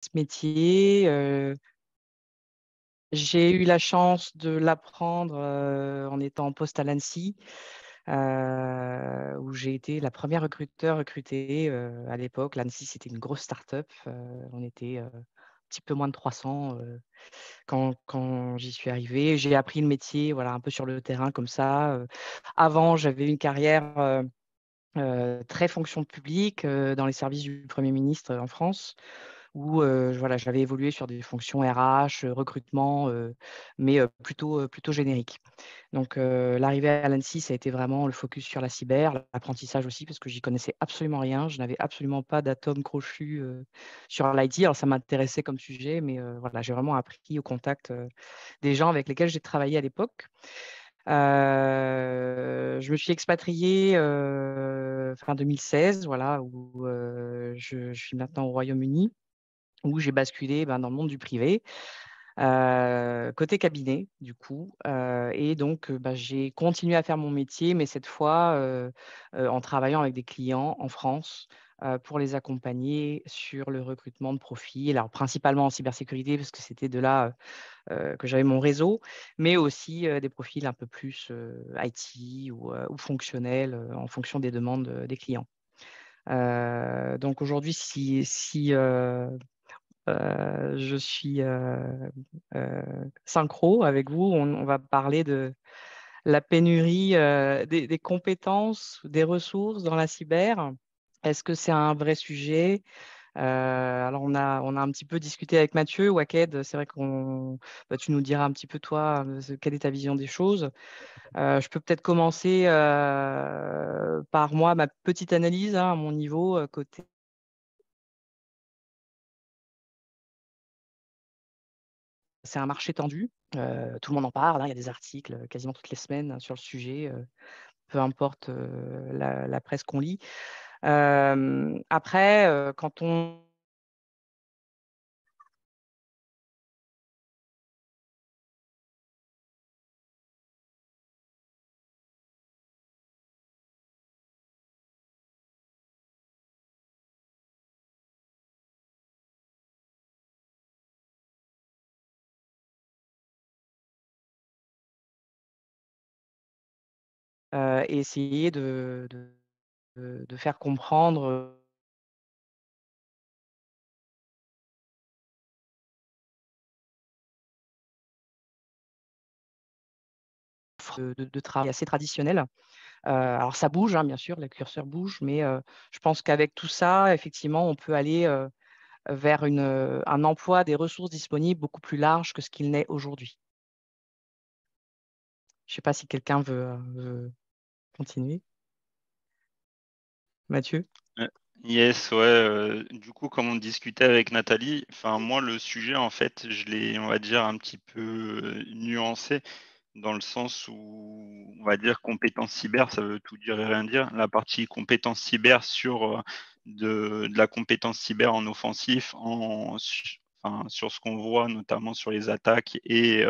ce métier. J'ai eu la chance de l'apprendre en étant en poste à l'Annecy, où j'ai été la première recruteur recrutée à l'époque. L'Annecy, c'était une grosse start-up. On était un petit peu moins de 300 quand j'y suis arrivée. J'ai appris le métier voilà, un peu sur le terrain comme ça. Avant, j'avais une carrière très fonction publique dans les services du Premier ministre en France où voilà, j'avais évolué sur des fonctions RH, recrutement, mais plutôt génériques. Donc l'arrivée à l'Annecy, ça a été vraiment le focus sur la cyber, l'apprentissage aussi, parce que j'y connaissais absolument rien. Je n'avais absolument pas d'atome crochu sur l'IT. Alors ça m'intéressait comme sujet, mais voilà, j'ai vraiment appris au contact des gens avec lesquels j'ai travaillé à l'époque. Je me suis expatriée fin 2016, voilà, où je suis maintenant au Royaume-Uni où j'ai basculé dans le monde du privé, côté cabinet du coup. Et donc j'ai continué à faire mon métier, mais cette fois en travaillant avec des clients en France pour les accompagner sur le recrutement de profils. Alors principalement en cybersécurité, parce que c'était de là que j'avais mon réseau, mais aussi des profils un peu plus IT ou fonctionnels en fonction des demandes des clients. Donc aujourd'hui, si je suis synchro avec vous. On va parler de la pénurie des compétences, des ressources dans la cyber. Est-ce que c'est un vrai sujet? Alors on a un petit peu discuté avec Mathieu, Waked. C'est vrai tu nous diras un petit peu toi, quelle est ta vision des choses. Je peux peut-être commencer par moi, ma petite analyse à mon niveau côté. C'est un marché tendu. Tout le monde en parle, hein. Il y a des articles quasiment toutes les semaines sur le sujet, peu importe la presse qu'on lit. Après, quand on essayer de faire comprendre de travail assez traditionnel. Alors ça bouge, hein, bien sûr, le curseur bouge, mais je pense qu'avec tout ça, effectivement, on peut aller vers un emploi des ressources disponibles beaucoup plus large que ce qu'il n'est aujourd'hui. Je ne sais pas si quelqu'un veut continuer. Mathieu? Euh, Yes, ouais. Du coup, comme on discutait avec Nathalie, enfin moi le sujet en fait, je l'ai, on va dire un petit peu nuancé dans le sens où on va dire compétence cyber, ça veut tout dire et rien dire. La partie compétence cyber sur de la compétence cyber en offensif, enfin, sur ce qu'on voit notamment sur les attaques et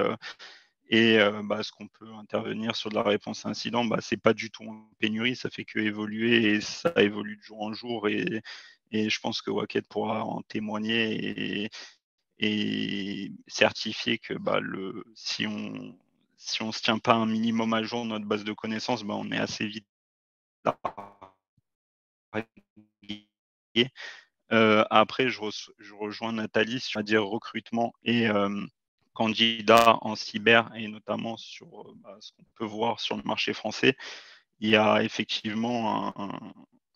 ce qu'on peut intervenir sur de la réponse à incident, c'est pas du tout en pénurie, ça fait que évoluer et ça évolue de jour en jour et je pense que Wacket pourra en témoigner et certifier que si on se tient pas un minimum à jour de notre base de connaissances, on est assez vite largué. Après, je rejoins Nathalie sur dire recrutement et candidats en cyber et notamment sur ce qu'on peut voir sur le marché français. Il y a effectivement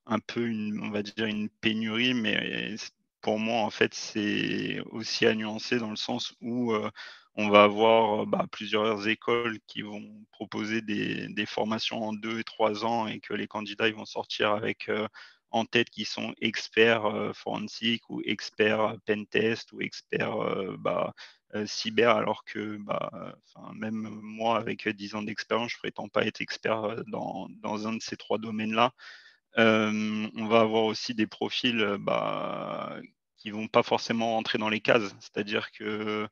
un peu on va dire une pénurie, mais pour moi, en fait, c'est aussi à nuancer dans le sens où on va avoir plusieurs écoles qui vont proposer des formations en 2 et 3 ans et que les candidats ils vont sortir avec en tête qui sont experts forensiques ou experts pentest ou experts cyber, alors que même moi, avec 10 ans d'expérience, je prétends pas être expert dans un de ces 3 domaines-là. On va avoir aussi des profils qui vont pas forcément rentrer dans les cases, c'est-à-dire que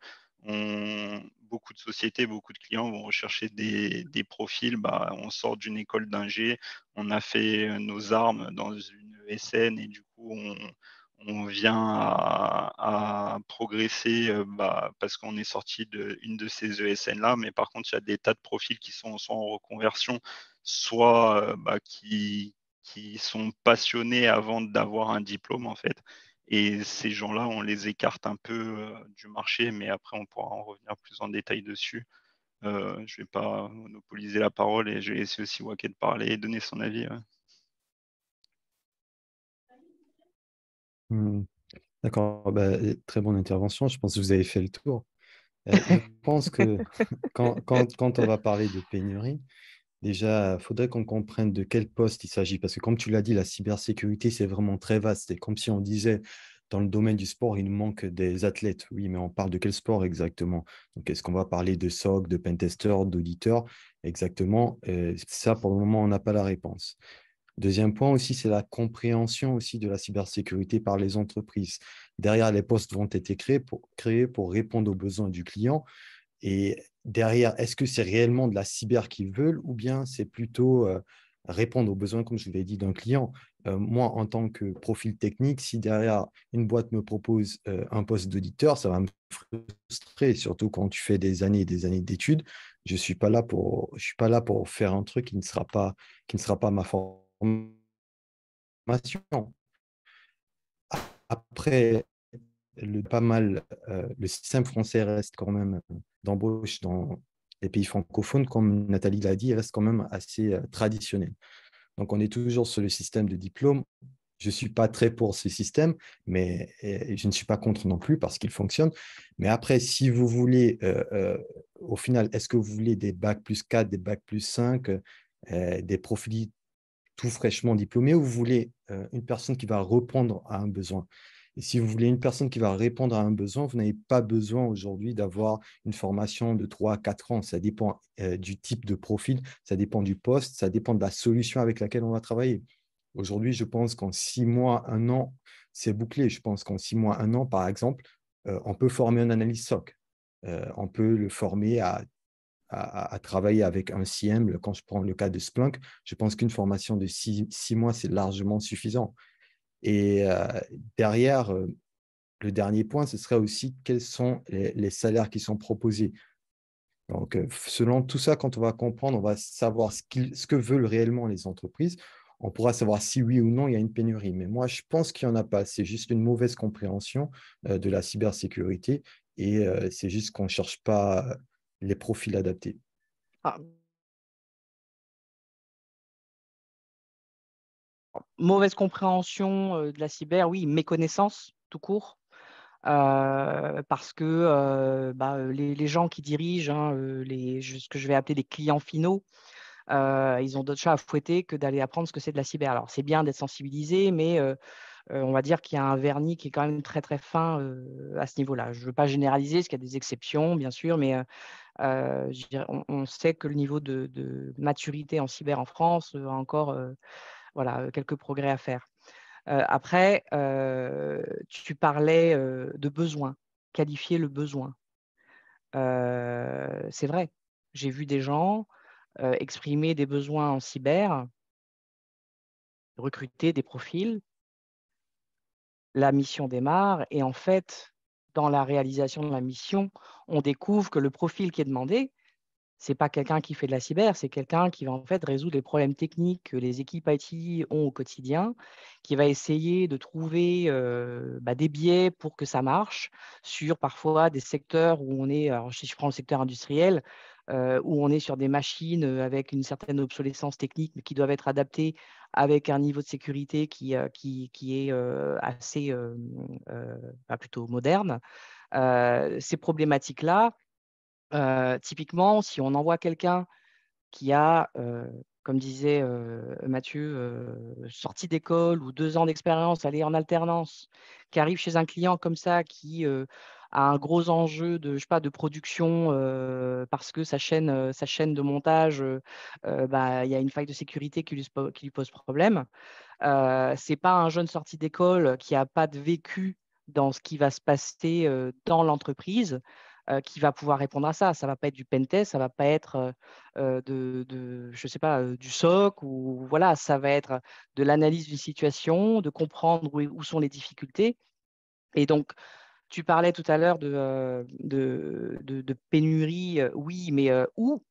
beaucoup de sociétés, beaucoup de clients vont rechercher des profils. On sort d'une école d'ingé, on a fait nos armes dans une ESN et du coup on vient à progressé parce qu'on est sorti d'une de ces ESN-là, mais par contre, il y a des tas de profils qui sont soit en reconversion, soit qui sont passionnés avant d'avoir un diplôme, en fait. Et ces gens-là, on les écarte un peu du marché, mais après, on pourra en revenir plus en détail dessus. Je ne vais pas monopoliser la parole et je vais laisser aussi Waké de parler et donner son avis. Hmm. D'accord, bah, très bonne intervention. Je pense que vous avez fait le tour. Je pense que quand on va parler de pénurie, déjà, il faudrait qu'on comprenne de quel poste il s'agit. Parce que comme tu l'as dit, la cybersécurité, c'est vraiment très vaste. C'est comme si on disait, dans le domaine du sport, il nous manque des athlètes. Oui, mais on parle de quel sport exactement? Donc, est-ce qu'on va parler de SOC, de pentester, d'auditeur? Exactement. Ça, pour le moment, on n'a pas la réponse. Deuxième point aussi, c'est la compréhension aussi de la cybersécurité par les entreprises. Derrière, les postes vont être créés pour répondre aux besoins du client. Et derrière, est-ce que c'est réellement de la cyber qu'ils veulent ou bien c'est plutôt répondre aux besoins, comme je vous l'ai dit, d'un client? Moi, en tant que profil technique, si derrière une boîte me propose un poste d'auditeur, ça va me frustrer, surtout quand tu fais des années et des années d'études. Je suis pas là pour faire un truc qui ne sera pas ma formation. Après, pas mal, le système français reste quand même d'embauche dans les pays francophones, comme Nathalie l'a dit, il reste quand même assez traditionnel. Donc, on est toujours sur le système de diplôme. Je ne suis pas très pour ce système, mais je ne suis pas contre non plus parce qu'il fonctionne. Mais après, si vous voulez, au final, est-ce que vous voulez des bacs plus 4, des bacs plus 5, des profils tout fraîchement diplômé, ou vous voulez une personne qui va répondre à un besoin? Et si vous voulez une personne qui va répondre à un besoin, vous n'avez pas besoin aujourd'hui d'avoir une formation de 3 à 4 ans. Ça dépend du type de profil, ça dépend du poste, ça dépend de la solution avec laquelle on va travailler. Aujourd'hui, je pense qu'en 6 mois, un an, c'est bouclé. Je pense qu'en 6 mois, un an, par exemple, on peut former un analyste SOC. On peut le former à travailler avec un CIEM. Quand je prends le cas de Splunk, je pense qu'une formation de 6 mois, c'est largement suffisant. Et derrière, le dernier point, ce serait aussi quels sont les salaires qui sont proposés. Donc, selon tout ça, quand on va comprendre, on va savoir ce que veulent réellement les entreprises. On pourra savoir si oui ou non il y a une pénurie. Mais moi, je pense qu'il n'y en a pas. C'est juste une mauvaise compréhension de la cybersécurité et c'est juste qu'on ne cherche pas les profils adaptés. Ah, mauvaise compréhension de la cyber, oui, méconnaissance tout court. Parce que les gens qui dirigent ce que je vais appeler les clients finaux, ils ont d'autres chats à fouetter que d'aller apprendre ce que c'est de la cyber. Alors, c'est bien d'être sensibilisé, mais on va dire qu'il y a un vernis qui est quand même très, très fin à ce niveau-là. Je ne veux pas généraliser, parce qu'il y a des exceptions, bien sûr, mais je dirais, on sait que le niveau de maturité en cyber en France a encore quelques progrès à faire. Après, tu parlais de besoin, qualifier le besoin. C'est vrai, j'ai vu des gens exprimer des besoins en cyber, recruter des profils, la mission démarre et en fait, dans la réalisation de la mission, on découvre que le profil qui est demandé, c'est pas quelqu'un qui fait de la cyber, c'est quelqu'un qui va en fait résoudre les problèmes techniques que les équipes IT ont au quotidien, qui va essayer de trouver des biais pour que ça marche sur parfois des secteurs où on est, alors si je prends le secteur industriel, où on est sur des machines avec une certaine obsolescence technique, mais qui doivent être adaptées avec un niveau de sécurité qui est assez plutôt moderne. Ces problématiques-là, typiquement, si on envoie quelqu'un qui a, comme disait Mathieu, sorti d'école ou 2 ans d'expérience, aller en alternance, qui arrive chez un client comme ça, qui a un gros enjeu de, je sais pas, de production parce que sa chaîne de montage, il y a une faille de sécurité qui lui pose problème. C'est pas un jeune sorti d'école qui a pas de vécu dans ce qui va se passer dans l'entreprise qui va pouvoir répondre à ça. Ça va pas être du pentest, ça va pas être je sais pas, du SOC ou voilà, ça va être de l'analyse d'une situation, de comprendre où sont les difficultés. Et donc, Tu parlais tout à l'heure de pénurie, oui, mais où?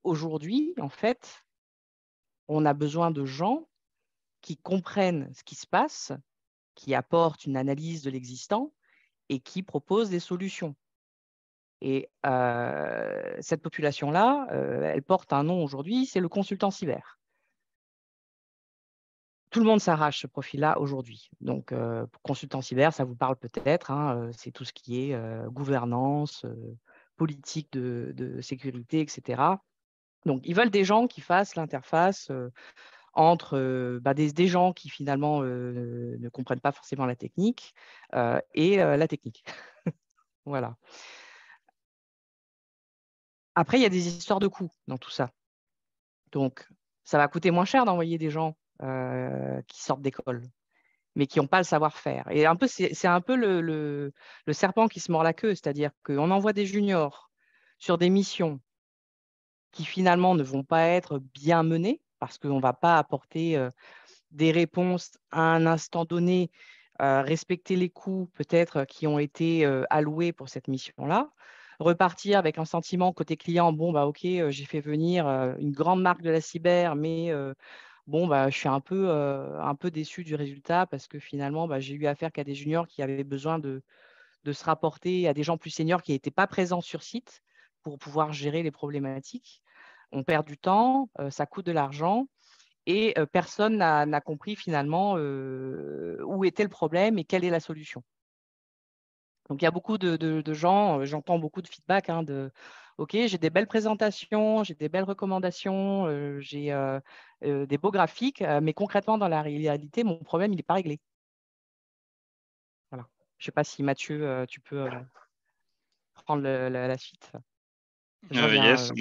Aujourd'hui, en fait, on a besoin de gens qui comprennent ce qui se passe, qui apportent une analyse de l'existant et qui proposent des solutions. Et cette population-là, elle porte un nom aujourd'hui, c'est le consultant cyber. Tout le monde s'arrache ce profil-là aujourd'hui. Donc, consultant cyber, ça vous parle peut-être, hein, c'est tout ce qui est gouvernance, politique de sécurité, etc. Donc, ils veulent des gens qui fassent l'interface entre des gens qui finalement ne comprennent pas forcément la technique et la technique. Voilà. Après, il y a des histoires de coûts dans tout ça. Donc, ça va coûter moins cher d'envoyer des gens qui sortent d'école, mais qui n'ont pas le savoir-faire. Et c'est un peu le serpent qui se mord la queue, c'est-à-dire qu'on envoie des juniors sur des missions qui finalement ne vont pas être bien menées parce qu'on ne va pas apporter des réponses à un instant donné, respecter les coûts peut-être qui ont été alloués pour cette mission-là, repartir avec un sentiment côté client, bon, bah, ok, j'ai fait venir une grande marque de la cyber, mais bon, bah, je suis un peu déçu du résultat parce que finalement, bah, j'ai eu affaire qu'à des juniors qui avaient besoin de se rapporter à des gens plus seniors qui n'étaient pas présents sur site pour pouvoir gérer les problématiques. On perd du temps, ça coûte de l'argent et personne n'a compris finalement où était le problème et quelle est la solution. Donc, il y a beaucoup de gens, j'entends beaucoup de feedback de OK, j'ai des belles présentations, j'ai des belles recommandations, j'ai des beaux graphiques, mais concrètement, dans la réalité, mon problème, il n'est pas réglé. Voilà. Je ne sais pas si Mathieu, tu peux prendre la suite. Je reviens. Yes,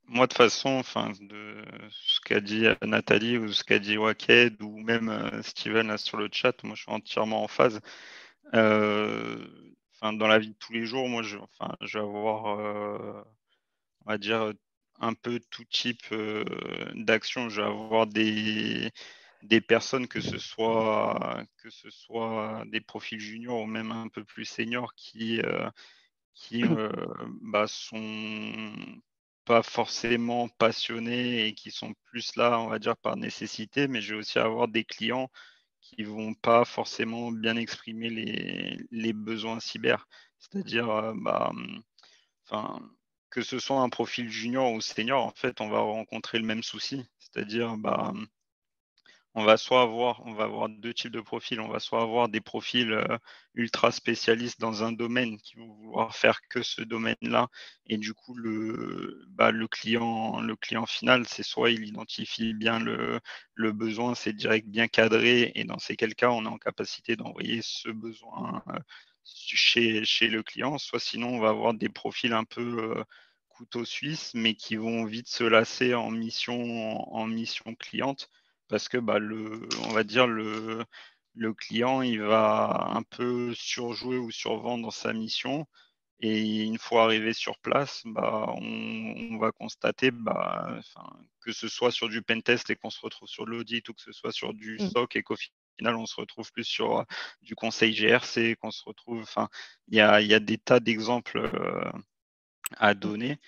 moi de toute façon, enfin, de ce qu'a dit Nathalie ou ce qu'a dit Waked ou même Steven là, sur le chat, moi je suis entièrement en phase. Enfin, dans la vie de tous les jours, moi je vais avoir, on va dire, un peu tout type d'action. Je vais avoir des personnes, que ce soit des profils juniors ou même un peu plus seniors qui sont pas forcément passionnés et qui sont plus là, on va dire, par nécessité, mais je vais aussi avoir des clients qui vont pas forcément bien exprimer les besoins cyber. C'est-à-dire, enfin, que ce soit un profil junior ou senior, en fait, on va rencontrer le même souci. C'est-à-dire, on va avoir deux types de profils. On va soit avoir des profils ultra spécialistes dans un domaine qui vont vouloir faire que ce domaine-là. Et du coup, le client final, c'est soit il identifie bien le besoin, c'est direct bien cadré. Et dans ces cas, on est en capacité d'envoyer ce besoin chez le client. Soit sinon, on va avoir des profils un peu couteau suisse, mais qui vont vite se lasser en mission cliente parce que on va dire le client, il va un peu surjouer ou survendre sa mission. Et une fois arrivé sur place, on va constater, que ce soit sur du pentest et qu'on se retrouve sur de l'audit, ou que ce soit sur du Mm. SOC et qu'au final on se retrouve plus sur du conseil GRC, qu'on se retrouve, enfin, il y a des tas d'exemples à donner.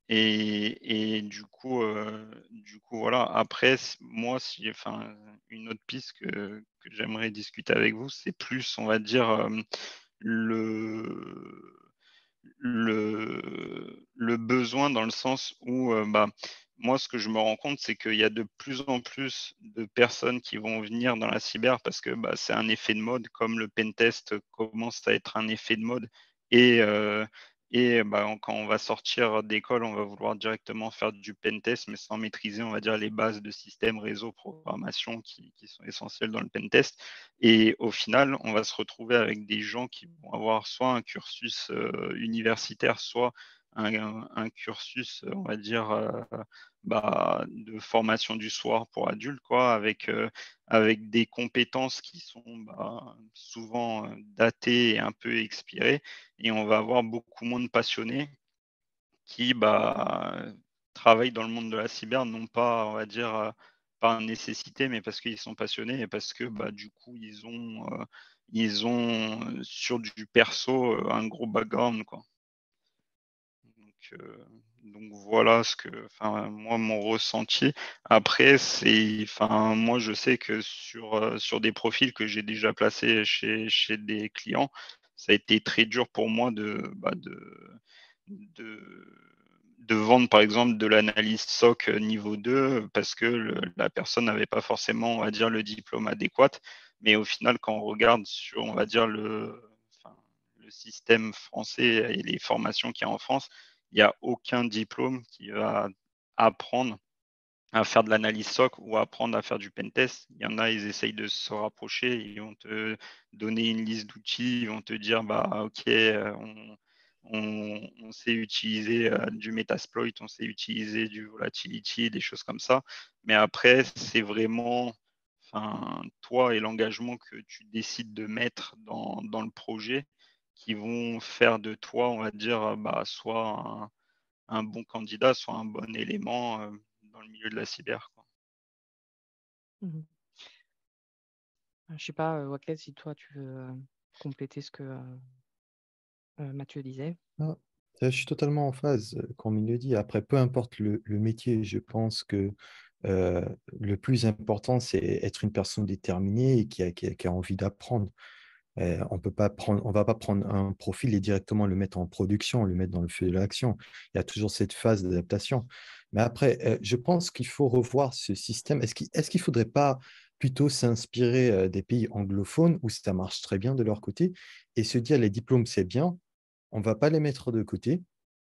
Et du coup, voilà. Après, moi, enfin, une autre piste que j'aimerais discuter avec vous, c'est plus, on va dire, le, le besoin, dans le sens où, moi, ce que je me rends compte, c'est qu'il y a de plus en plus de personnes qui vont venir dans la cyber parce que c'est un effet de mode, comme le pentest commence à être un effet de mode. Et, quand on va sortir d'école, on va vouloir directement faire du pentest, mais sans maîtriser, on va dire, les bases de système, réseau, programmation qui sont essentielles dans le pentest. Et au final, on va se retrouver avec des gens qui vont avoir soit un cursus universitaire, soit un cursus, on va dire, de formation du soir pour adultes, quoi, avec des compétences qui sont souvent datées et un peu expirées. Et on va avoir beaucoup moins de passionnés qui travaillent dans le monde de la cyber, non pas, on va dire, par nécessité, mais parce qu'ils sont passionnés et parce que du coup, ils ont sur du perso un gros background, quoi. Donc voilà moi, mon ressenti. Après, moi, je sais que sur des profils que j'ai déjà placés chez des clients, ça a été très dur pour moi de, de vendre, par exemple, de l'analyse SOC niveau 2 parce que la personne n'avait pas forcément, on va dire, le diplôme adéquat. Mais au final, quand on regarde sur, on va dire, le système français et les formations qu'il y a en France, il n'y a aucun diplôme qui va apprendre à faire de l'analyse SOC ou apprendre à faire du pentest. Il y en a, ils essayent de se rapprocher, ils vont te donner une liste d'outils, ils vont te dire, ok, on sait utiliser du Metasploit, on sait utiliser du Volatility, des choses comme ça. Mais après, c'est vraiment toi et l'engagement que tu décides de mettre dans le projet qui vont faire de toi, on va dire, soit un bon candidat, soit un bon élément dans le milieu de la cyber, quoi. Mmh. Je sais pas, Wakel, si toi tu veux compléter ce que Mathieu disait. Ah, ça, je suis totalement en phase, comme il le dit. Après, peu importe le métier, je pense que euh, le plus important, c'est être une personne déterminée et qui a envie d'apprendre. On va pas prendre un profil et directement le mettre en production, le mettre dans le feu de l'action. Il y a toujours cette phase d'adaptation. Mais après, je pense qu'il faut revoir ce système. Est-ce qu'il faudrait pas plutôt s'inspirer des pays anglophones où ça marche très bien de leur côté et se dire les diplômes, c'est bien, on ne va pas les mettre de côté,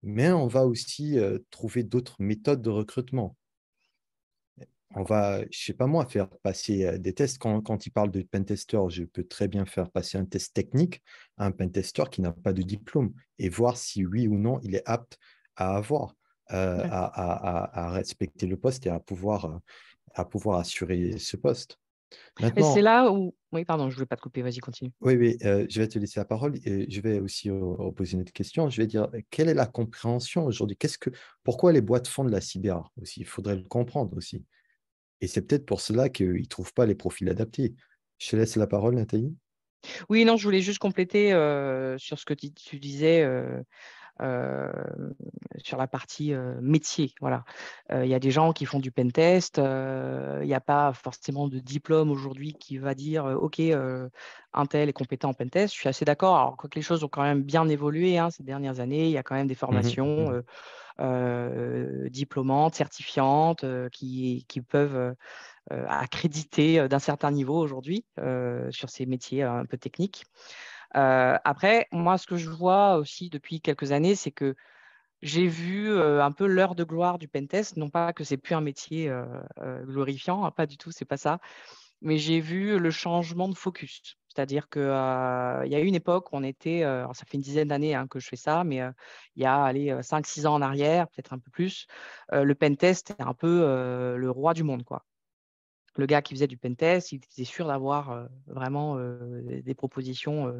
mais on va aussi trouver d'autres méthodes de recrutement. On va, je sais pas moi, faire passer des tests. Quand il parle de pentester, je peux très bien faire passer un test technique à un pentester qui n'a pas de diplôme et voir si oui ou non il est apte à avoir, Ouais. à respecter le poste et à pouvoir assurer ce poste. Mais c'est Maintenant, là où oui, pardon, je voulais pas te couper, vas-y, continue. oui, oui, je vais te laisser la parole et je vais aussi poser une autre question. Je vais dire, quelle est la compréhension aujourd'hui? Pourquoi les boîtes font de la cyber aussi? Il faudrait le comprendre aussi. Et c'est peut-être pour cela qu'ils ne trouvent pas les profils adaptés. Je te laisse la parole, Nathalie. Oui, non, je voulais juste compléter sur ce que tu disais euh, sur la partie métier. Voilà. Il y a des gens qui font du pentest. Il n'y a pas forcément de diplôme aujourd'hui qui va dire OK, un tel est compétent en pentest. Je suis assez d'accord. Alors, quoique les choses ont quand même bien évolué ces dernières années, il y a quand même des Mhm, formations mhm. diplômantes, certifiantes qui peuvent accréditer d'un certain niveau aujourd'hui sur ces métiers un peu techniques. Après, moi, ce que je vois aussi depuis quelques années, c'est que j'ai vu un peu l'heure de gloire du pentest. Non pas que c'est plus un métier glorifiant, pas du tout, c'est pas ça. Mais j'ai vu le changement de focus. C'est-à-dire qu'il y a eu une époque où on était, alors ça fait une dizaine d'années que je fais ça, mais il y a allez, 5-6 ans en arrière, peut-être un peu plus, le pentest était un peu le roi du monde, quoi. Le gars qui faisait du pentest, il était sûr d'avoir vraiment des propositions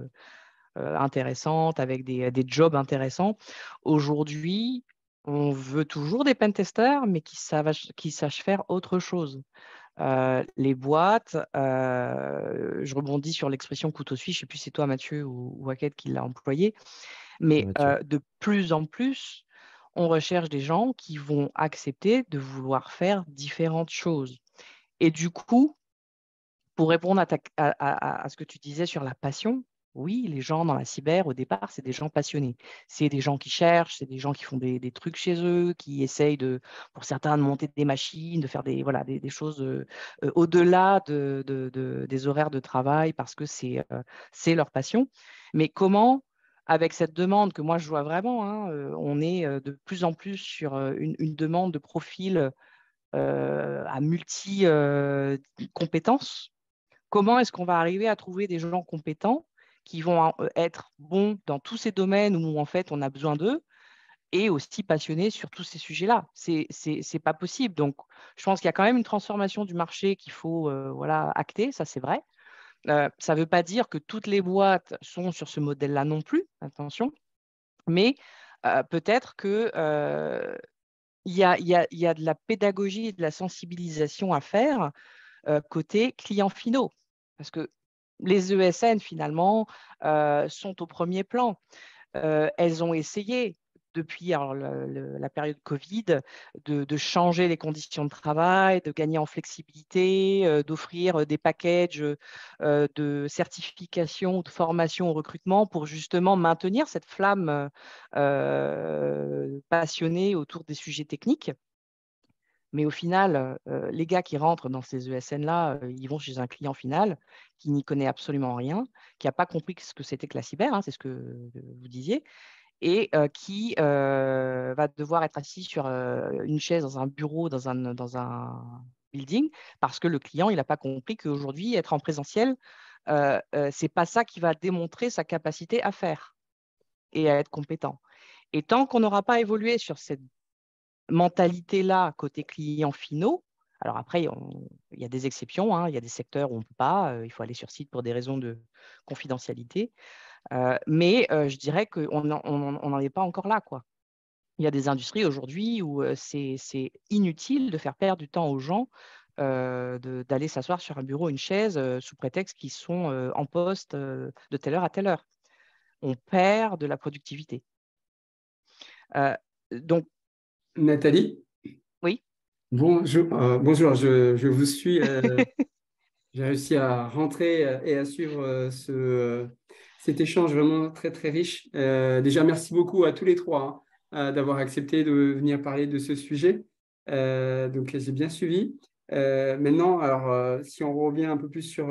intéressantes avec des jobs intéressants. Aujourd'hui, on veut toujours des pentesters, mais qui sachent faire autre chose. Les boîtes, je rebondis sur l'expression couteau suisse, je ne sais plus si c'est toi Mathieu ou Wacket qui l'a employé, C'est mais Mathieu. de plus en plus, on recherche des gens qui vont accepter de vouloir faire différentes choses. Et du coup, pour répondre à ce que tu disais sur la passion, oui, les gens dans la cyber, au départ, c'est des gens passionnés. C'est des gens qui cherchent, c'est des gens qui font des trucs chez eux, qui essayent pour certains, de monter des machines, de faire voilà, des choses au-delà des horaires de travail parce que c'est leur passion. Mais comment, avec cette demande que moi je vois vraiment, on est de plus en plus sur une demande de profil à multi-compétences. Comment est-ce qu'on va arriver à trouver des gens compétents qui vont être bons dans tous ces domaines où en fait on a besoin d'eux et aussi passionnés sur tous ces sujets-là? C'est pas possible. Donc, je pense qu'il y a quand même une transformation du marché qu'il faut voilà, acter, ça c'est vrai. Ça ne veut pas dire que toutes les boîtes sont sur ce modèle-là non plus, attention, mais peut-être que il y a de la pédagogie et de la sensibilisation à faire côté clients finaux. Parce que les ESN, finalement, sont au premier plan. Elles ont essayé, depuis alors, la période Covid, de changer les conditions de travail, de gagner en flexibilité, d'offrir des packages de certification ou de formation au recrutement pour justement maintenir cette flamme passionnée autour des sujets techniques. Mais au final, les gars qui rentrent dans ces ESN-là, ils vont chez un client final qui n'y connaît absolument rien, qui n'a pas compris ce que c'était que la cyber, hein, c'est ce que vous disiez, et qui va devoir être assis sur une chaise dans un bureau, dans un building, parce que le client, il n'a pas compris qu'aujourd'hui, être en présentiel, ce n'est pas ça qui va démontrer sa capacité à faire et à être compétent. Et tant qu'on n'aura pas évolué sur cette mentalité-là côté clients finaux, alors après, il y a des exceptions, hein, il y a des secteurs où on ne peut pas, il faut aller sur site pour des raisons de confidentialité, mais je dirais qu'on n'en est pas encore là, quoi. Il y a des industries aujourd'hui où c'est inutile de faire perdre du temps aux gens d'aller s'asseoir sur un bureau, une chaise, sous prétexte qu'ils sont en poste de telle heure à telle heure. On perd de la productivité. Donc, Nathalie, oui. bonjour, je vous suis. J'ai réussi à rentrer et à suivre cet échange vraiment très, très riche. Déjà, merci beaucoup à tous les trois d'avoir accepté de venir parler de ce sujet. Donc, j'ai bien suivi. Maintenant, alors, si on revient un peu plus sur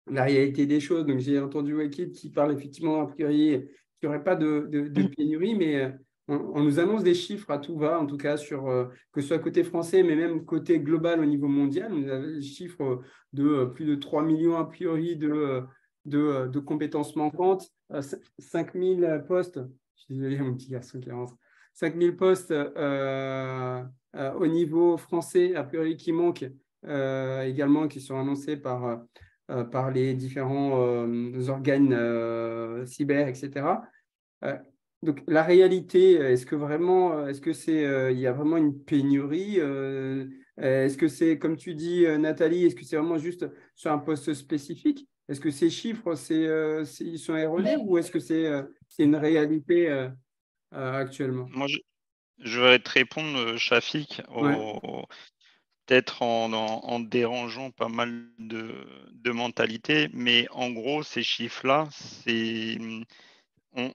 la réalité des choses, donc j'ai entendu Wakid qui parle effectivement, a priori, qu'il n'y aurait pas de pénurie, mais on nous annonce des chiffres à tout va, en tout cas, sur que ce soit côté français, mais même côté global au niveau mondial. On a des chiffres de plus de 3 millions, a priori, de compétences manquantes, 5 000 postes, je suis désolé, mon petit garçon qui rentre, 5 000 postes au niveau français, a priori, qui manquent également, qui sont annoncés par les différents organes cyber, etc. Donc, la réalité, est-ce que vraiment, est-ce que il y a vraiment une pénurie est-ce que c'est, comme tu dis, Nathalie, est-ce que c'est vraiment juste sur un poste spécifique? Est-ce que ces chiffres, ils sont erronés ou est-ce que c'est une réalité actuellement? Moi, je vais te répondre, Shafik, Ouais. peut-être en dérangeant pas mal de mentalités, mais en gros, ces chiffres-là,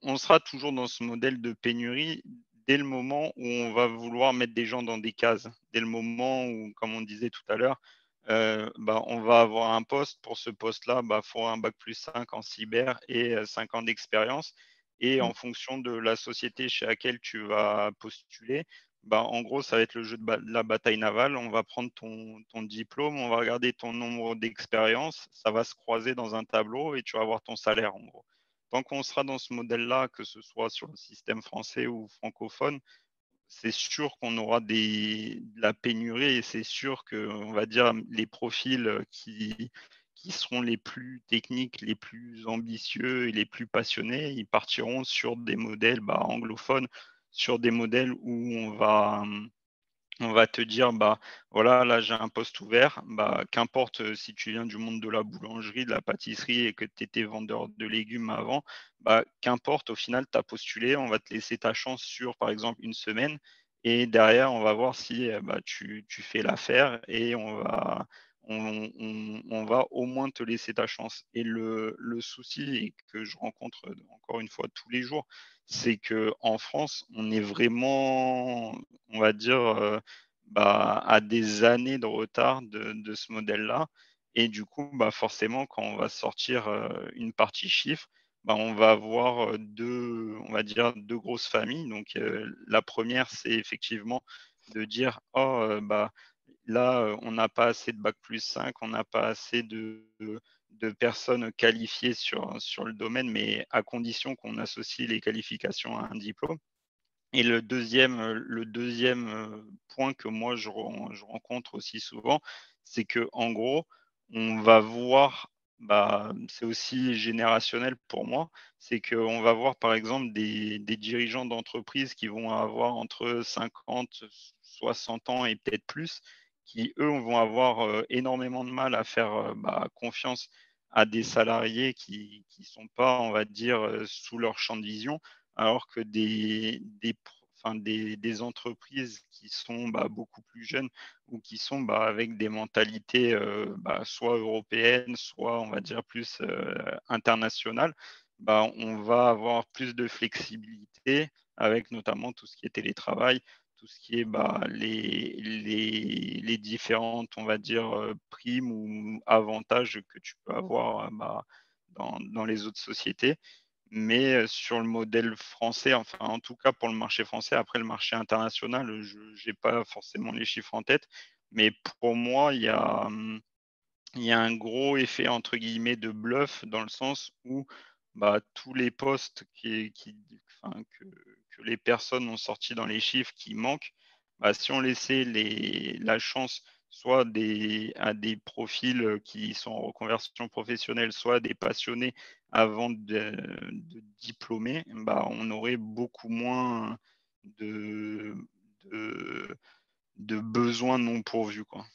on sera toujours dans ce modèle de pénurie dès le moment où on va vouloir mettre des gens dans des cases. Dès le moment où, comme on disait tout à l'heure, on va avoir un poste. Pour ce poste-là, il faut un bac+5 en cyber et 5 ans d'expérience. Et en fonction de la société chez laquelle tu vas postuler, en gros, ça va être le jeu de la bataille navale. On va prendre ton diplôme, on va regarder ton nombre d'expériences, ça va se croiser dans un tableau et tu vas avoir ton salaire, en gros. Tant qu'on sera dans ce modèle-là, que ce soit sur le système français ou francophone, c'est sûr qu'on aura de la pénurie et c'est sûr que, on va dire, les profils qui seront les plus techniques, les plus ambitieux et les plus passionnés, ils partiront sur des modèles anglophones, sur des modèles où on va te dire, voilà, là j'ai un poste ouvert, qu'importe si tu viens du monde de la boulangerie, de la pâtisserie et que tu étais vendeur de légumes avant, qu'importe, au final, tu as postulé, on va te laisser ta chance sur, par exemple, une semaine, et derrière, on va voir si tu fais l'affaire et on va au moins te laisser ta chance. Et le souci que je rencontre encore une fois tous les jours, c'est qu'en France, on est vraiment, on va dire, à des années de retard de ce modèle-là. Et du coup, forcément, quand on va sortir une partie chiffre, on va avoir on va dire, deux grosses familles. Donc, la première, c'est effectivement de dire, oh, là, on n'a pas assez de bac+5, on n'a pas assez de personnes qualifiées sur le domaine, mais à condition qu'on associe les qualifications à un diplôme. Et le deuxième point que moi je rencontre aussi souvent, c'est que en gros, on va voir, c'est aussi générationnel pour moi, c'est qu'on va voir par exemple des dirigeants d'entreprise qui vont avoir entre 50, 60 ans et peut-être plus, qui eux vont avoir énormément de mal à faire confiance à des salariés qui sont pas, on va dire, sous leur champ de vision, alors que des entreprises qui sont beaucoup plus jeunes ou qui sont avec des mentalités soit européennes, soit on va dire plus internationales, on va avoir plus de flexibilité avec notamment tout ce qui est télétravail, tout ce qui est les différentes, on va dire, primes ou avantages que tu peux avoir dans les autres sociétés. Mais sur le modèle français, enfin en tout cas pour le marché français, après le marché international, je n'ai pas forcément les chiffres en tête, mais pour moi, il y a un gros effet entre guillemets de bluff dans le sens où tous les postes que les personnes ont sortis dans les chiffres qui manquent, si on laissait la chance soit à des profils qui sont en reconversion professionnelle, soit à des passionnés avant de diplômer, on aurait beaucoup moins de, de, de besoins non pourvus, quoi.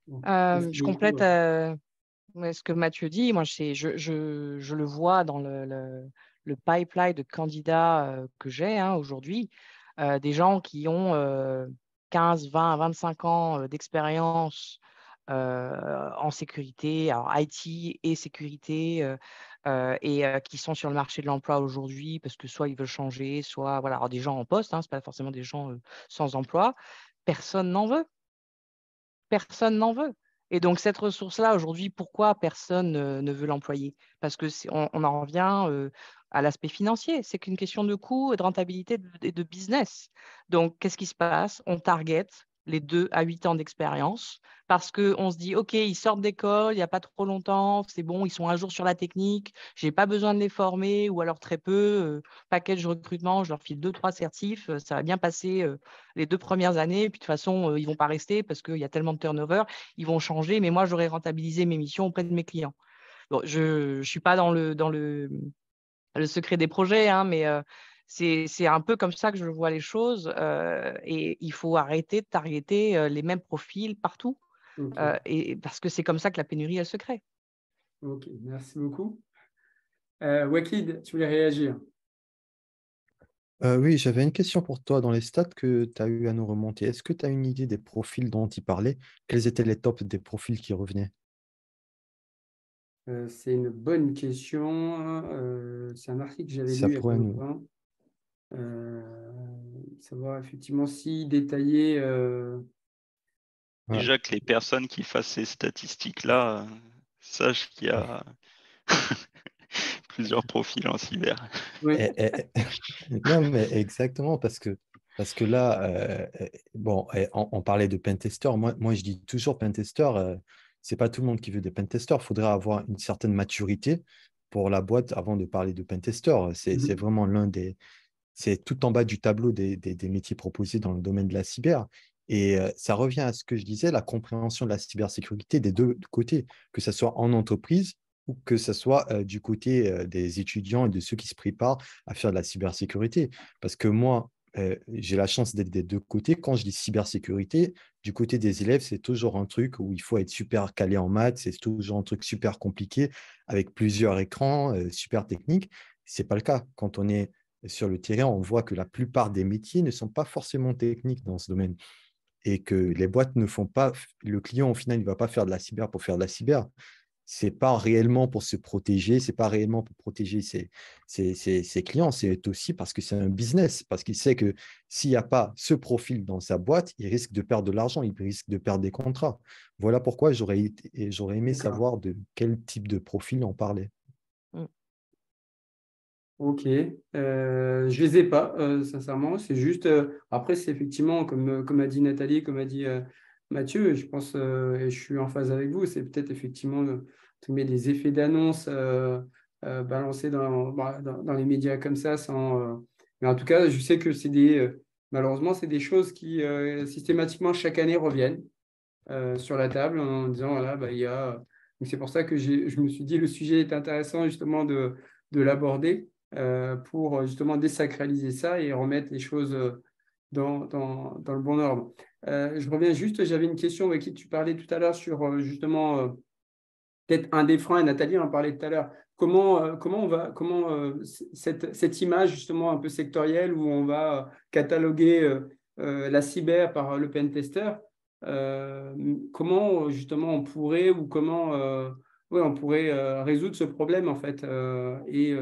Merci Je beaucoup. complète ce que Mathieu dit. Moi, je le vois dans le pipeline de candidats que j'ai aujourd'hui. Des gens qui ont 15, 20, 25 ans d'expérience en sécurité, alors IT et sécurité, et qui sont sur le marché de l'emploi aujourd'hui parce que soit ils veulent changer, soit voilà, alors des gens en poste, ce n'est pas forcément des gens sans emploi. Personne n'en veut. Personne n'en veut. Et donc, cette ressource-là, aujourd'hui, pourquoi personne ne veut l'employer? Parce que on en revient à l'aspect financier. C'est qu'une question de coût, et de rentabilité et de business. Donc, qu'est-ce qui se passe? On target les 2 à 8 ans d'expérience parce qu'on se dit, OK, ils sortent d'école il n'y a pas trop longtemps, c'est bon, ils sont à jour sur la technique, je n'ai pas besoin de les former ou alors très peu. Package recrutement, je leur file 2-3 certifs, ça va bien passer les 2 premières années. Et puis de toute façon, ils ne vont pas rester parce qu'il y a tellement de turnover. Ils vont changer, mais moi, j'aurai rentabilisé mes missions auprès de mes clients. Bon, je ne suis pas dans le secret des projets, mais c'est un peu comme ça que je vois les choses. Et il faut arrêter de targeter les mêmes profils partout. Ok, Et parce que c'est comme ça que la pénurie, elle se crée. ok, merci beaucoup. Wakid, tu voulais réagir? Oui, j'avais une question pour toi. Dans les stats que tu as eu à nous remonter, est-ce que tu as une idée des profils dont il parlait? Quels étaient les tops des profils qui revenaient? C'est une bonne question. C'est un article que j'avais Ça lu il y a pas pourrait nous... longtemps. Savoir effectivement si détailler. Ouais. Déjà que les personnes qui fassent ces statistiques-là sachent qu'il y a plusieurs profils en cyber. Oui. Non, mais exactement, parce que là, bon, on parlait de pentester. Moi, je dis toujours pentester, c'est pas tout le monde qui veut des pentesters. Il faudrait avoir une certaine maturité pour la boîte avant de parler de pentester. C'est Mhm. vraiment c'est tout en bas du tableau des métiers proposés dans le domaine de la cyber. Et ça revient à ce que je disais, la compréhension de la cybersécurité des deux côtés, que ce soit en entreprise ou que ce soit du côté des étudiants et de ceux qui se préparent à faire de la cybersécurité. Parce que moi, j'ai la chance d'être des deux côtés. Quand je dis cybersécurité, du côté des élèves, c'est toujours un truc où il faut être super calé en maths, c'est toujours un truc super compliqué avec plusieurs écrans, super technique. Ce n'est pas le cas. Quand on est sur le terrain, on voit que la plupart des métiers ne sont pas forcément techniques dans ce domaine et que les boîtes ne font pas, le client au final, il ne va pas faire de la cyber pour faire de la cyber. C'est pas réellement pour se protéger, c'est pas réellement pour protéger ses clients, c'est aussi parce que c'est un business, parce qu'il sait que s'il n'y a pas ce profil dans sa boîte, il risque de perdre de l'argent, il risque de perdre des contrats. Voilà pourquoi j'aurais aimé D'accord. savoir de quel type de profil on parlait. Mm. Ok. Je les ai pas, sincèrement. C'est juste. Après, c'est effectivement, comme a dit Nathalie, comme a dit Mathieu, je pense, et je suis en phase avec vous, c'est peut-être effectivement des effets d'annonce balancés dans les médias comme ça. Mais en tout cas, je sais que malheureusement, c'est des choses qui systématiquement chaque année reviennent sur la table en disant voilà, il y a. Donc, c'est pour ça que je me suis dit le sujet est intéressant justement de l'aborder pour justement désacraliser ça et remettre les choses dans le bon ordre. Je reviens juste, j'avais une question avec qui tu parlais tout à l'heure sur justement peut-être un des freins, et Nathalie en parlait tout à l'heure. Comment cette image justement un peu sectorielle où on va cataloguer la cyber par le pentester, comment justement on pourrait ou comment on pourrait résoudre ce problème en fait et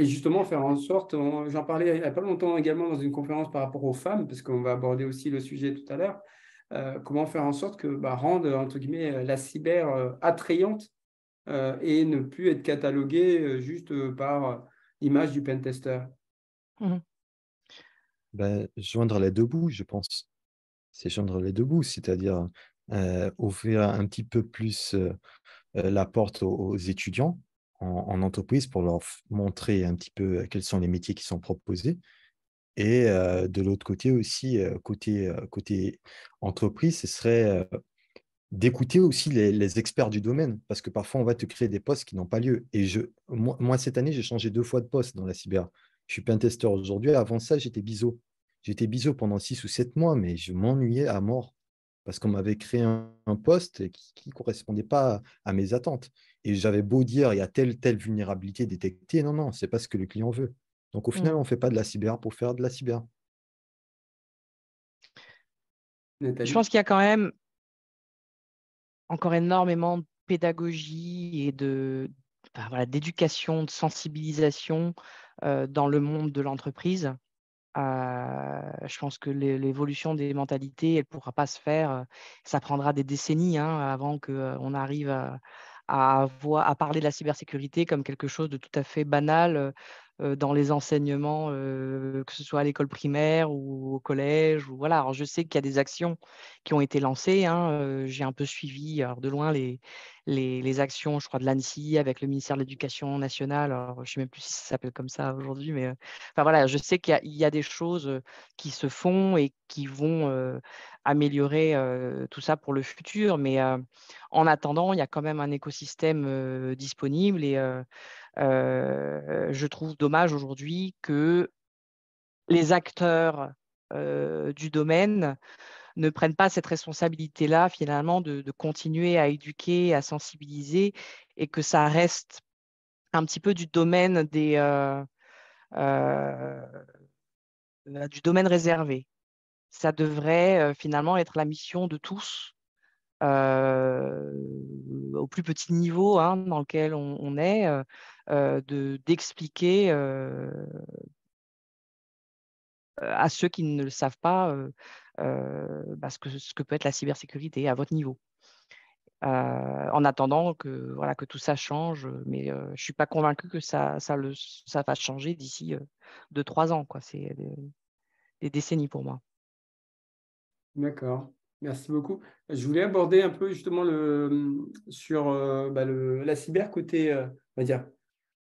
justement faire en sorte, j'en parlais il n'y a pas longtemps également dans une conférence par rapport aux femmes, parce qu'on va aborder aussi le sujet tout à l'heure, comment faire en sorte que rendre entre guillemets la cyber attrayante et ne plus être catalogué juste par l'image du pentester. Mhm. Ben, joindre les deux bouts, je pense. C'est joindre les deux bouts, c'est-à-dire ouvrir un petit peu plus la porte aux étudiants en entreprise pour leur montrer un petit peu quels sont les métiers qui sont proposés. Et de l'autre côté aussi, côté entreprise, ce serait d'écouter aussi les experts du domaine, parce que parfois, on va te créer des postes qui n'ont pas lieu. Et moi, cette année, j'ai changé 2 fois de poste dans la cyber. Je suis pentester aujourd'hui. Avant ça, j'étais biseau. J'étais biseau pendant 6 ou 7 mois, mais je m'ennuyais à mort parce qu'on m'avait créé un poste qui ne correspondait pas à mes attentes. Et j'avais beau dire, il y a telle vulnérabilité détectée. Non, non, ce n'est pas ce que le client veut. Donc, au final, on ne fait pas de la cyber pour faire de la cyber. Je Nathalie? pense qu'il y a quand même encore énormément de pédagogie et d'éducation, de sensibilisation dans le monde de l'entreprise. Je pense que l'évolution des mentalités, elle ne pourra pas se faire. Ça prendra des décennies avant qu'on arrive à parler de la cybersécurité comme quelque chose de tout à fait banal dans les enseignements, que ce soit à l'école primaire ou au collège. Voilà. Alors, je sais qu'il y a des actions qui ont été lancées. J'ai un peu suivi de loin les actions, je crois, de l'ANSSI avec le ministère de l'Éducation nationale. Alors, je ne sais même plus si ça s'appelle comme ça aujourd'hui, mais enfin, voilà, je sais qu'il y a des choses qui se font et qui vont améliorer tout ça pour le futur. Mais en attendant, il y a quand même un écosystème disponible et je trouve dommage aujourd'hui que les acteurs du domaine ne prennent pas cette responsabilité-là, finalement, de continuer à éduquer, à sensibiliser et que ça reste un petit peu du domaine du domaine réservé. Ça devrait finalement être la mission de tous, au plus petit niveau dans lequel on est, d'expliquer à ceux qui ne le savent pas ce que peut être la cybersécurité à votre niveau. En attendant que tout ça change, mais je ne suis pas convaincue que ça va changer d'ici 2-3 ans, quoi. C'est des décennies pour moi. D'accord, merci beaucoup. Je voulais aborder un peu justement sur la cyber côté, on va dire,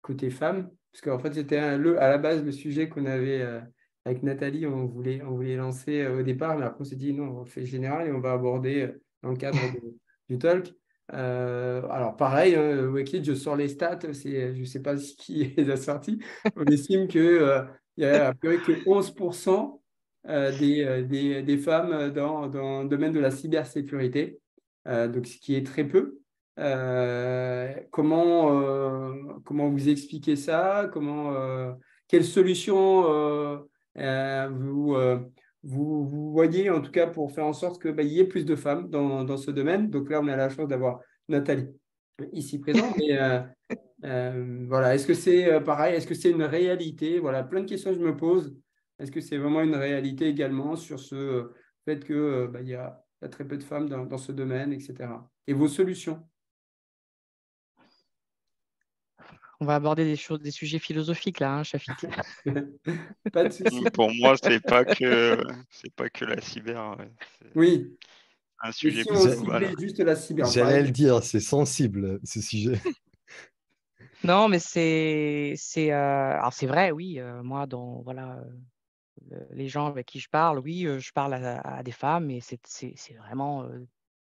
côté femme, parce qu'en fait, c'était à la base le sujet qu'on avait avec Nathalie, on voulait lancer au départ, mais après on s'est dit non, on fait général et on va aborder dans le cadre du talk. Alors pareil, Wekid, je sors les stats, je ne sais pas qui les a sortis, on estime qu'il y a à peu près que 11% des femmes dans le domaine de la cybersécurité, donc ce qui est très peu. Comment vous expliquez ça? Quelles solutions vous voyez en tout cas pour faire en sorte qu'il y ait plus de femmes dans ce domaine? Donc là, on a la chance d'avoir Nathalie ici présente. Mais voilà, est-ce que c'est pareil? Est-ce que c'est une réalité? Voilà, plein de questions que je me pose. Est-ce que c'est vraiment une réalité également sur ce fait que il y a très peu de femmes dans ce domaine, etc. Et vos solutions? On va aborder des sujets philosophiques là, Shafik. Pas de souci. Pour moi, c'est pas que la cyber. Ouais. C'est Oui. un Et sujet si plus on global. ciblait juste la cyber, par J'allais le exemple? dire, c'est sensible ce sujet. Non, mais alors c'est vrai, oui. Moi, les gens avec qui je parle, oui, je parle à des femmes, mais c'est vraiment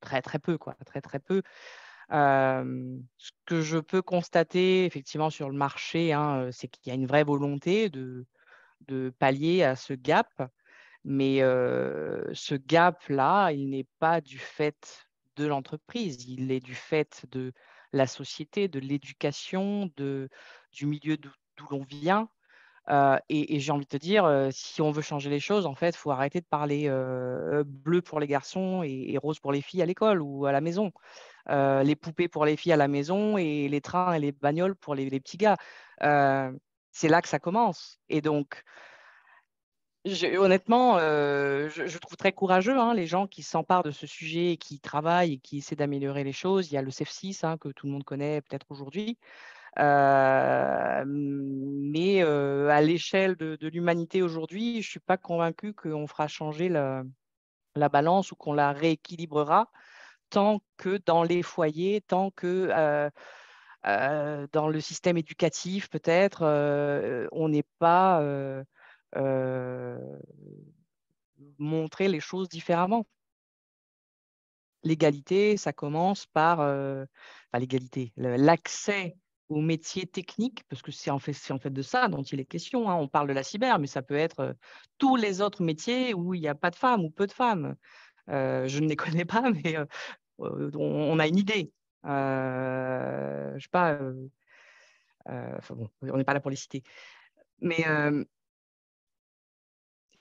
très très peu, quoi, très très peu. Ce que je peux constater effectivement sur le marché, c'est qu'il y a une vraie volonté de pallier à ce gap, mais ce gap-là, il n'est pas du fait de l'entreprise, il est du fait de la société, de l'éducation, du milieu d'où l'on vient. Et j'ai envie de te dire, si on veut changer les choses, en fait, il faut arrêter de parler bleu pour les garçons et rose pour les filles à l'école ou à la maison. Les poupées pour les filles à la maison et les trains et les bagnoles pour les petits gars. Euh, c'est là que ça commence. Et donc, honnêtement, je trouve très courageux les gens qui s'emparent de ce sujet et qui travaillent et qui essaient d'améliorer les choses. Il y a le CEF6 que tout le monde connaît peut-être aujourd'hui. Mais à l'échelle de l'humanité aujourd'hui, je ne suis pas convaincue qu'on fera changer la balance ou qu'on la rééquilibrera tant que dans les foyers, tant que dans le système éducatif, peut-être, on n'est pas euh, montré les choses différemment. L'égalité, ça commence par enfin, l'égalité, l'accès aux métiers techniques, parce que c'est en fait de ça dont il est question. On parle de la cyber, mais ça peut être tous les autres métiers où il n'y a pas de femmes ou peu de femmes. Je ne les connais pas, mais on a une idée. Je sais pas, enfin bon, on n'est pas là pour les citer. Mais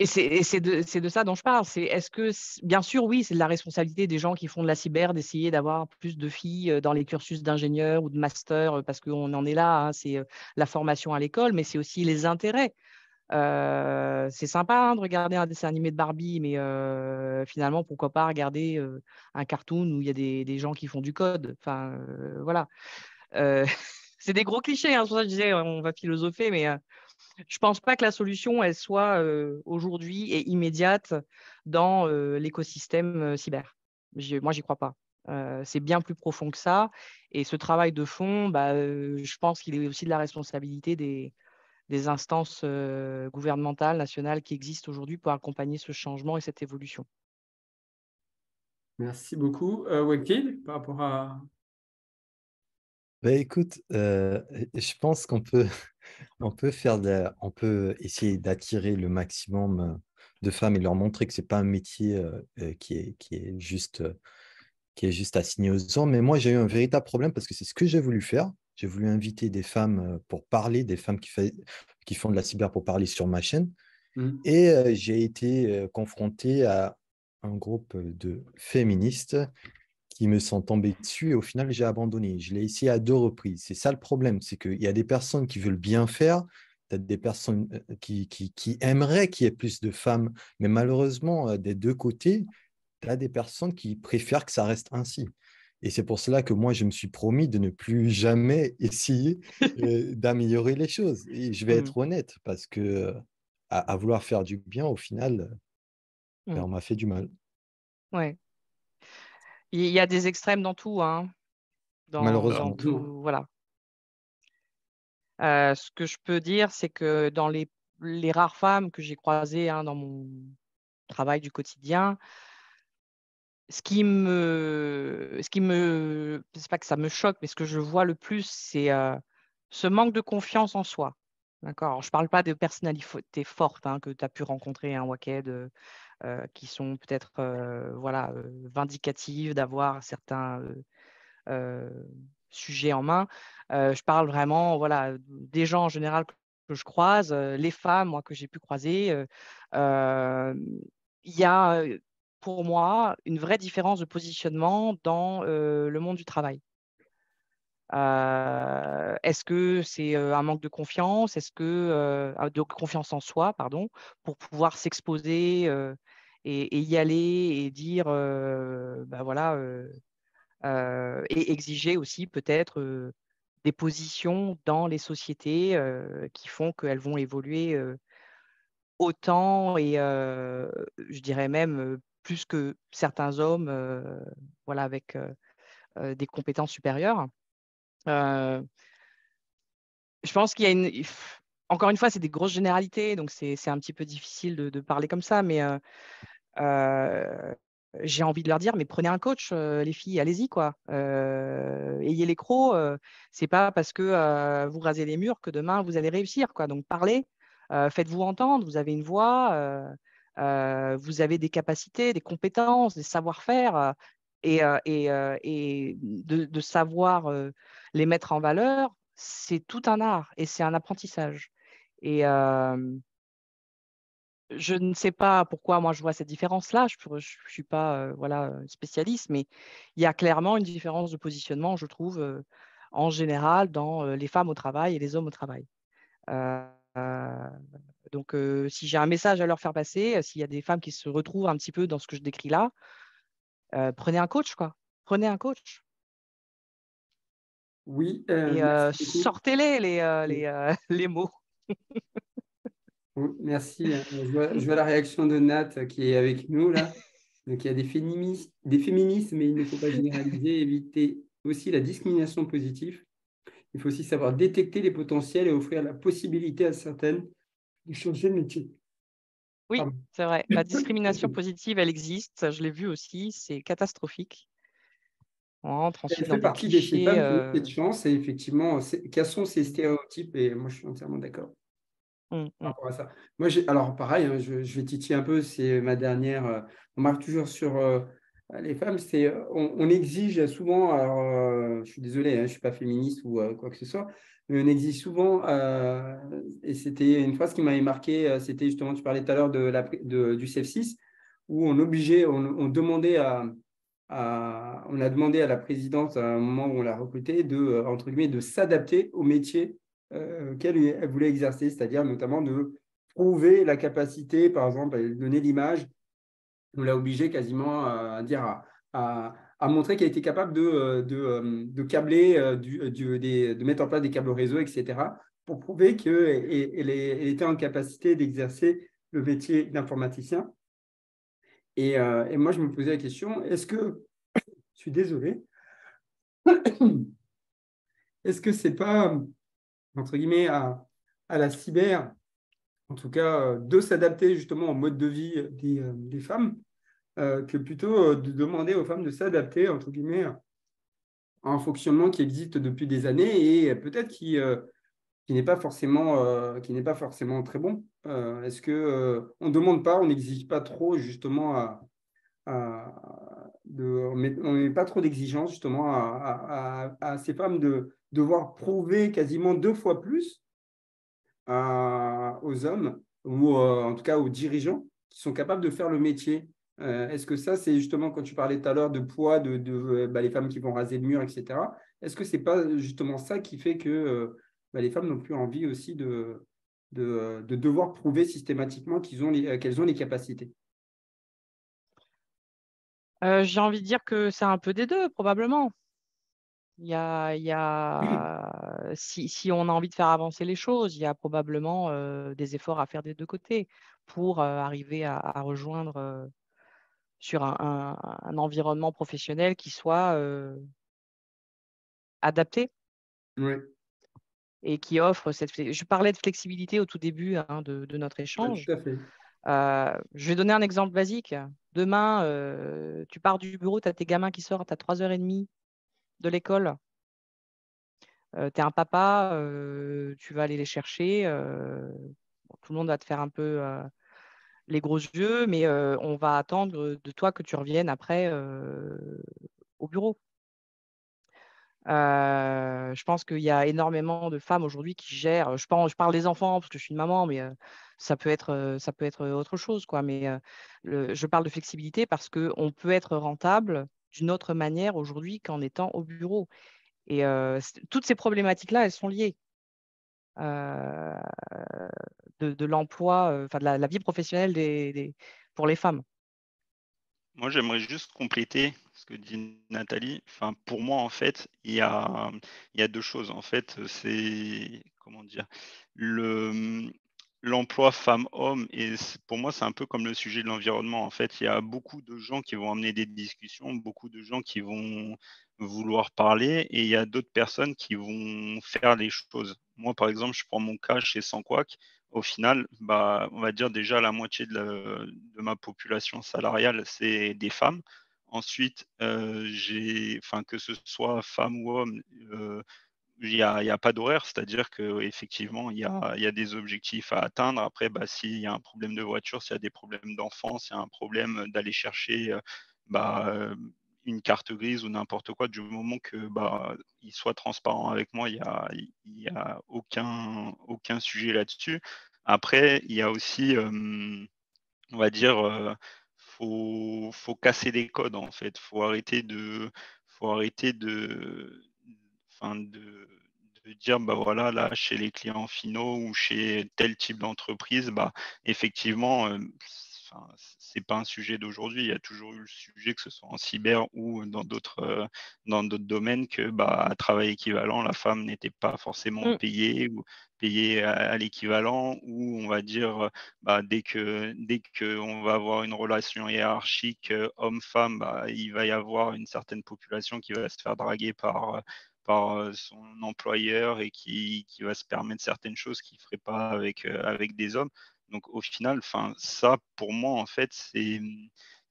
c'est de ça dont je parle. Est-ce que, bien sûr, oui, c'est de la responsabilité des gens qui font de la cyber d'essayer d'avoir plus de filles dans les cursus d'ingénieur ou de master, parce qu'on en est là. C'est la formation à l'école, mais c'est aussi les intérêts. C'est sympa de regarder un dessin animé de Barbie, mais finalement, pourquoi pas regarder un cartoon où il y a des gens qui font du code. Enfin, voilà. C'est des gros clichés, c'est pour ça que je disais, on va philosopher, mais je pense pas que la solution, elle soit aujourd'hui et immédiate dans l'écosystème cyber. Moi, j'y crois pas. C'est bien plus profond que ça. Et ce travail de fond, je pense qu'il est aussi de la responsabilité des instances gouvernementales, nationales qui existent aujourd'hui pour accompagner ce changement et cette évolution. Merci beaucoup. Wakil, par rapport à… Ben, écoute, je pense on peut essayer d'attirer le maximum de femmes et leur montrer que c'est pas un métier qui est juste assigné aux hommes. Mais moi, j'ai eu un véritable problème parce que c'est ce que j'ai voulu faire. J'ai voulu inviter des femmes pour parler, des femmes qui font de la cyber pour parler sur ma chaîne. Hmm. Et j'ai été confronté à un groupe de féministes qui me sont tombés dessus et au final, j'ai abandonné. Je l'ai essayé à 2 reprises. C'est ça le problème, c'est qu'il y a des personnes qui veulent bien faire, tu as des personnes qui aimeraient qu'il y ait plus de femmes, mais malheureusement, des deux côtés, tu as des personnes qui préfèrent que ça reste ainsi. Et c'est pour cela que moi, je me suis promis de ne plus jamais essayer d'améliorer les choses. Et je vais Mm, être honnête, parce que à vouloir faire du bien, au final, ben, mm. on m'a fait du mal. Ouais. Il y a des extrêmes dans tout, dans Malheureusement. tout, voilà. Ce que je peux dire, c'est que dans les rares femmes que j'ai croisées dans mon travail du quotidien, c'est pas que ça me choque, mais ce que je vois le plus, c'est ce manque de confiance en soi. D'accord? Alors, je parle pas de personnalités fortes que tu as pu rencontrer, Waked, qui sont peut-être voilà, vindicatives d'avoir certains euh, sujets en main. Je parle vraiment voilà, des gens en général que je croise, les femmes moi, que j'ai pu croiser. Euh, il y a pour moi une vraie différence de positionnement dans le monde du travail. Est-ce que c'est un manque de confiance? Est-ce que de confiance en soi, pardon, pour pouvoir s'exposer et y aller et dire, voilà, et exiger aussi peut-être des positions dans les sociétés qui font qu'elles vont évoluer autant et je dirais même plus que certains hommes, voilà, avec des compétences supérieures. Euh, je pense qu'il y a encore une fois, c'est des grosses généralités, donc c'est un petit peu difficile de parler comme ça, mais euh, j'ai envie de leur dire, mais prenez un coach, les filles, allez-y, quoi. Ayez les crocs. C'est pas parce que vous rasez les murs que demain vous allez réussir, quoi. Donc parlez, faites-vous entendre. Vous avez une voix, vous avez des capacités, des compétences, des savoir-faire. et de savoir les mettre en valeur, c'est tout un art et c'est un apprentissage. Et je ne sais pas pourquoi moi je vois cette différence-là. Je ne suis pas voilà, spécialiste, mais il y a clairement une différence de positionnement, je trouve, en général, dans les femmes au travail et les hommes au travail. Euh, euh, donc, si j'ai un message à leur faire passer, s'il y a des femmes qui se retrouvent un petit peu dans ce que je décris là, prenez un coach, quoi. Prenez un coach. Oui, Et merci beaucoup. sortez-les, les mots. Oui, merci. Je vois la réaction de Nat qui est avec nous là. Donc, il y a des féministes, mais il ne faut pas généraliser, éviter aussi la discrimination positive. Il faut aussi savoir détecter les potentiels et offrir la possibilité à certaines de changer de métier. Oui, Pardon. c'est vrai. La discrimination positive, elle existe. Je l'ai vu aussi. C'est catastrophique. On rentre Elle ensuite fait dans des partie de ces clichés. femmes qui ont cette chance et effectivement, quels sont ces stéréotypes? Et moi, je suis entièrement d'accord Hum, hum. par rapport à ça. Moi, alors pareil, hein, je vais titiller un peu, c'est ma dernière. On marque toujours sur les femmes, on exige souvent, alors je suis désolé, hein, je ne suis pas féministe ou quoi que ce soit, mais on exige souvent, et c'était une phrase qui m'avait marqué, c'était justement, tu parlais tout à l'heure du CEF6, où on demandait on a demandé à la présidente à un moment où on l'a recrutée entre guillemets, de s'adapter au métier qu'elle elle voulait exercer, c'est-à-dire notamment de prouver la capacité, par exemple, à donner l'image. On l'a obligé quasiment à dire à montrer qu'elle était capable de câbler, de mettre en place des câbles réseau, etc., pour prouver qu'elle était en capacité d'exercer le métier d'informaticien. Et moi, je me posais la question, je suis désolé, est-ce que c'est pas, entre guillemets, à la cyber, en tout cas, de s'adapter justement au mode de vie des femmes, que plutôt de demander aux femmes de s'adapter, entre guillemets, à un fonctionnement qui existe depuis des années et peut-être qui n'est pas forcément très bon. Est-ce que on ne demande pas, on n'exige pas trop justement on ne met pas trop d'exigences justement à ces femmes de devoir prouver quasiment 2 fois plus aux hommes ou en tout cas aux dirigeants qui sont capables de faire le métier. Est-ce que ça, c'est justement quand tu parlais tout à l'heure de poids, les femmes qui vont raser le mur, etc. Est-ce que c'est pas justement ça qui fait que les femmes n'ont plus envie aussi de devoir prouver systématiquement qu'elles ont les capacités? J'ai envie de dire que c'est un peu des deux, probablement. Si on a envie de faire avancer les choses, il y a probablement des efforts à faire des deux côtés pour arriver à rejoindre sur un environnement professionnel qui soit adapté Oui, et qui offre Je parlais de flexibilité au tout début hein, de notre échange. tout à fait. Je vais donner un exemple basique. Demain, tu pars du bureau, tu as tes gamins qui sortent à 3h30 de l'école. Tu es un papa, tu vas aller les chercher. Tout le monde va te faire un peu les gros yeux, mais on va attendre de toi que tu reviennes après au bureau. Je pense qu'il y a énormément de femmes aujourd'hui qui gèrent. Je parle des enfants parce que je suis une maman, mais ça peut être autre chose, quoi. Mais je parle de flexibilité parce qu'on peut être rentable d'une autre manière aujourd'hui qu'en étant au bureau. Et toutes ces problématiques-là, elles sont liées euh, de l'emploi, enfin de la vie professionnelle pour les femmes. Moi, j'aimerais juste compléter ce que dit Nathalie. Enfin, pour moi, en fait, il y a deux choses. En fait, c'est, comment dire, le, l'emploi femme-homme, et pour moi, c'est un peu comme le sujet de l'environnement. En fait, il y a beaucoup de gens qui vont amener des discussions, beaucoup de gens qui vont vouloir parler, et il y a d'autres personnes qui vont faire les choses. Moi, par exemple, je prends mon cas chez Sanquac. Au final, bah, on va dire déjà la moitié de ma population salariale, c'est des femmes. Ensuite, enfin, que ce soit femme ou homme, il y a pas d'horaire, c'est-à-dire qu'effectivement, il y a des objectifs à atteindre. Après, bah, s'il y a un problème de voiture, s'il y a des problèmes d'enfants, s'il y a un problème d'aller chercher, bah, une carte grise ou n'importe quoi, du moment que il soit transparent avec moi, il y a aucun sujet là-dessus. Après, il y a aussi, on va dire, faut casser les codes en fait. Faut arrêter enfin, de dire, bah voilà, là, chez les clients finaux ou chez tel type d'entreprise, effectivement, enfin, c'est pas un sujet d'aujourd'hui. Il y a toujours eu le sujet, que ce soit en cyber ou dans d'autres domaines, que à travail équivalent, la femme n'était pas forcément Mm. payée ou payée à l'équivalent, ou on va dire, dès que on va avoir une relation hiérarchique homme-femme, il va y avoir une certaine population qui va se faire draguer par son employeur et qui va se permettre certaines choses qu'il ne ferait pas avec des hommes. Donc au final, ça pour moi en fait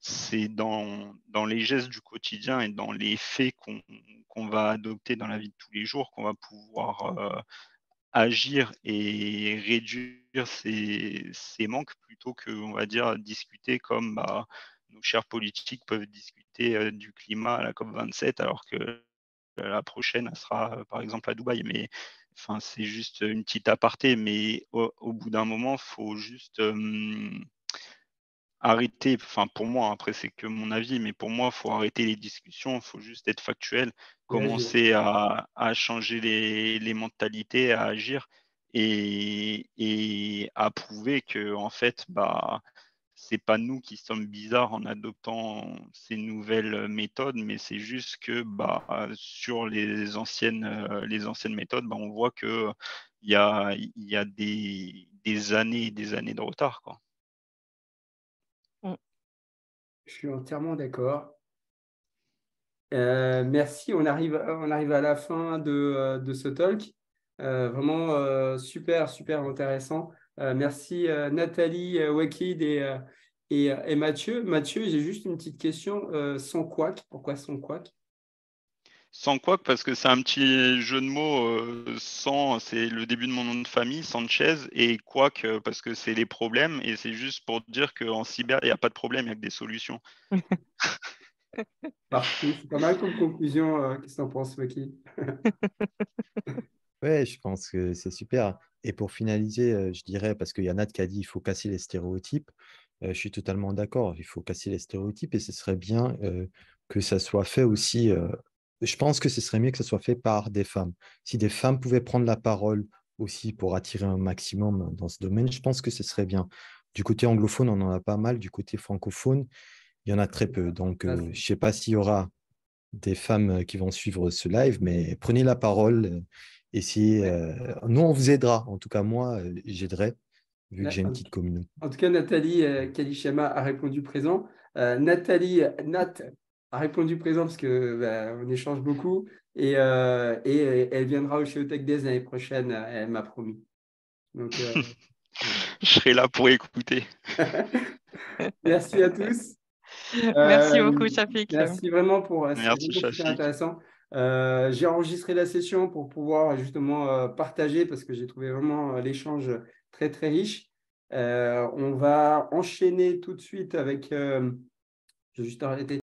c'est dans les gestes du quotidien et dans les faits qu'on va adopter dans la vie de tous les jours qu'on va pouvoir agir et réduire ces manques, plutôt que, on va dire, discuter comme nos chers politiques peuvent discuter du climat à la COP27, alors que la prochaine, elle sera par exemple à Dubaï. Mais c'est juste une petite aparté, mais au bout d'un moment, il faut juste arrêter, pour moi, après c'est que mon avis, mais pour moi, il faut arrêter les discussions, il faut juste être factuel, Et agir. commencer à changer les mentalités, à agir et à prouver que, en fait, c'est pas nous qui sommes bizarres en adoptant ces nouvelles méthodes, mais c'est juste que sur les anciennes méthodes, on voit que il y a des années et des années de retard, quoi. Mm. Je suis entièrement d'accord. Merci, on arrive à la fin de ce talk. Vraiment super, super intéressant. Merci Nathalie, Wakid et Mathieu. Mathieu, j'ai juste une petite question. Sans Quack, pourquoi sans Quack? Sans quoi, parce que c'est un petit jeu de mots, c'est le début de mon nom de famille, Sanchez, et quack, parce que c'est les problèmes, et c'est juste pour dire qu'en cyber, il n'y a pas de problème, il n'y a que des solutions. Parfait, c'est pas mal comme conclusion. Qu'est-ce que t'en penses, Wakid? Ouais, je pense que c'est super. Et pour finaliser, je dirais, parce qu'il y en a qui a dit il faut casser les stéréotypes, je suis totalement d'accord, il faut casser les stéréotypes et ce serait bien que ça soit fait aussi. Je pense que ce serait mieux que ça soit fait par des femmes. Si des femmes pouvaient prendre la parole aussi pour attirer un maximum dans ce domaine, je pense que ce serait bien. Du côté anglophone, on en a pas mal. Du côté francophone, il y en a très peu. Donc, Ah, je ne sais pas s'il y aura des femmes qui vont suivre ce live, mais prenez la parole, essayez. ouais. Nous, on vous aidera. En tout cas, moi, j'aiderai, vu que j'ai une En petite communauté. tout cas, Nathalie Kalishema a répondu présent. Nathalie, Nat a répondu présent parce que on échange beaucoup et elle viendra au Tech Days l'année prochaine, elle m'a promis. Donc, voilà. Je serai là pour écouter. Merci à tous. Merci Euh, beaucoup, Shafik. Merci vraiment c'est Merci, vraiment super Shafik. intéressant. J'ai enregistré la session pour pouvoir justement partager parce que j'ai trouvé vraiment l'échange très très riche. On va enchaîner tout de suite avec. Je vais juste arrêter.